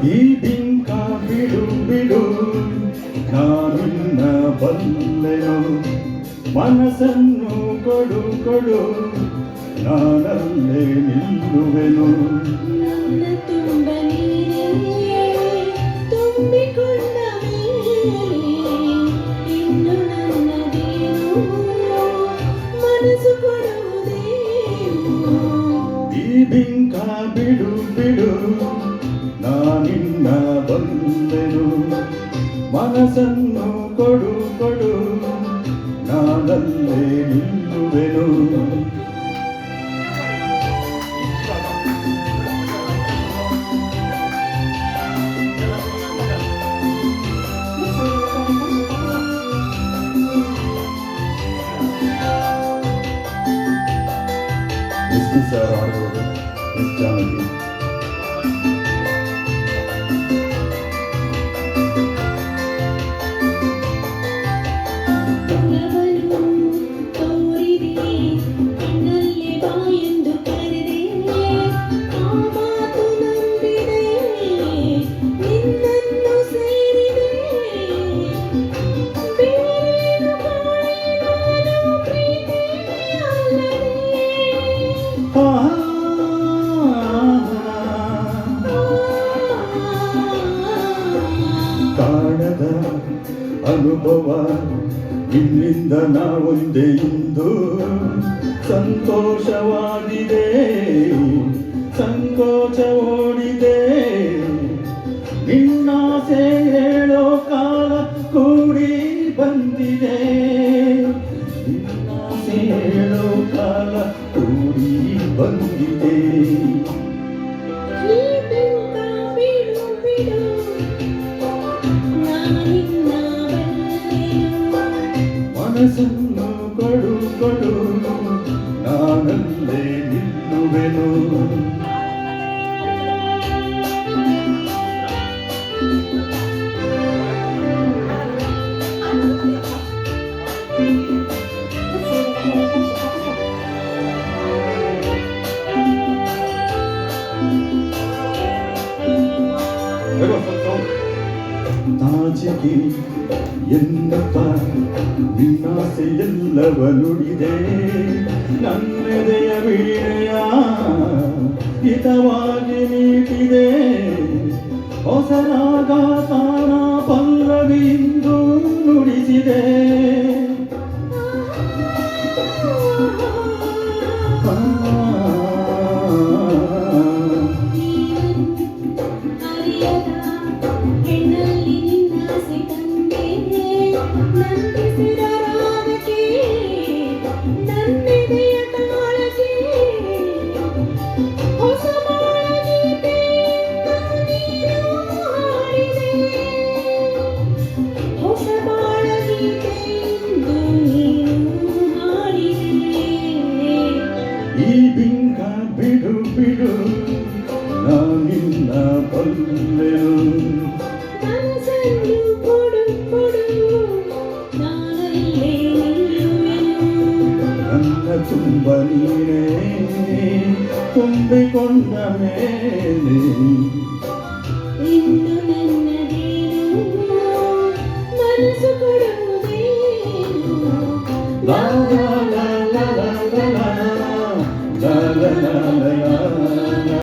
ಈ ಬಿಂಕ ಬಿಡು ಬಿಡು ನಾನಿನ್ನ ಬಲ್ಲೆನು ಮನಸ್ಸನ್ನು ಕೊಡು ಕೊಡು ನಾನಲ್ಲೇ ನಿಲ್ಲುವೆನು ನನ್ನ ತುಂಬ ನೀರೇ ತುಂಬಿಕೊಂಡ ಮೇಲೆ ಇನ್ನು ನನ್ನದೇನು ಮನಸ್ಸು ಕೊಡುವುದೇನು ಈ ಬಿಂಕ ಬಿಡು ಬಿಡು ನಾನಿನ್ನ ಬಂದೆನು ಮನಸ್ಸನ್ನು ಕೊಡು ಕೊಡು ನಾನಲ್ಲೇ ನಿಲ್ಲುವೆನು ಸರ್ ಆಡುವುದು ಜಾನಕಿ ಕಾಣದ ಅನುಭವ ನಿನ್ನಿಂದ ನಾವೊಂದೇ ಇಂದು ಸಂತೋಷವಾಗಿದೆ ಸಂಕೋಚ ಓಡಿದೆ ನಿನ್ನಾಸೆ ಹೇಳೋ ಕಾಲ ಕೂಡಿ ಬಂದಿದೆ ನಿನ್ನಾಸೆ ಹೇಳೋ ಕಾಲ ಕೂಡಿ ಬಂದಿದೆ ಮನಸ್ಸನ್ನು ಕೊಡು ಕೊಡು ನಾನಲ್ಲೇ ನಿಲ್ಲುವೆನು ನಾಚಿಕೆ ಎನ್ನಪ್ಪ ನಿನ್ನಾಸೆ ಎಲ್ಲವ ನುಡಿದೆ ನನ್ನೆದೆಯ ವೀಣೆಯ ಹಿತವಾಗಿ ನೀಟಿದೆ ಹೊಸರಾಗ ತಾನ ಪಲ್ಲವಿಯಿಂದ ನುಡಿಸಿದೆ ಈ ಬಿಂಕ ಬಿಡು ಬಿಡು ನಾನಿನ್ನ ಬಲ್ಲೆನು ಮನಸ್ಸನ್ನು ಕೊಡು ಕೊಡು ನಾನಲ್ಲೇ ನಿಲ್ಲುವೆನು ನನ್ನ ತುಂಬ ನೀನೇ ತುಂಬಿಕೊಂಡ ಮೇಲೆ ಇನ್ನು ನನ್ನದೇನು ಮನಸ್ಸು ಕೊಡುವುದೇನು ಲಾ ಲಾ ಲಾ ಲಾ ಲಾ ಲಾ ಲಾ ಲಾ ಲಾ ಲಾ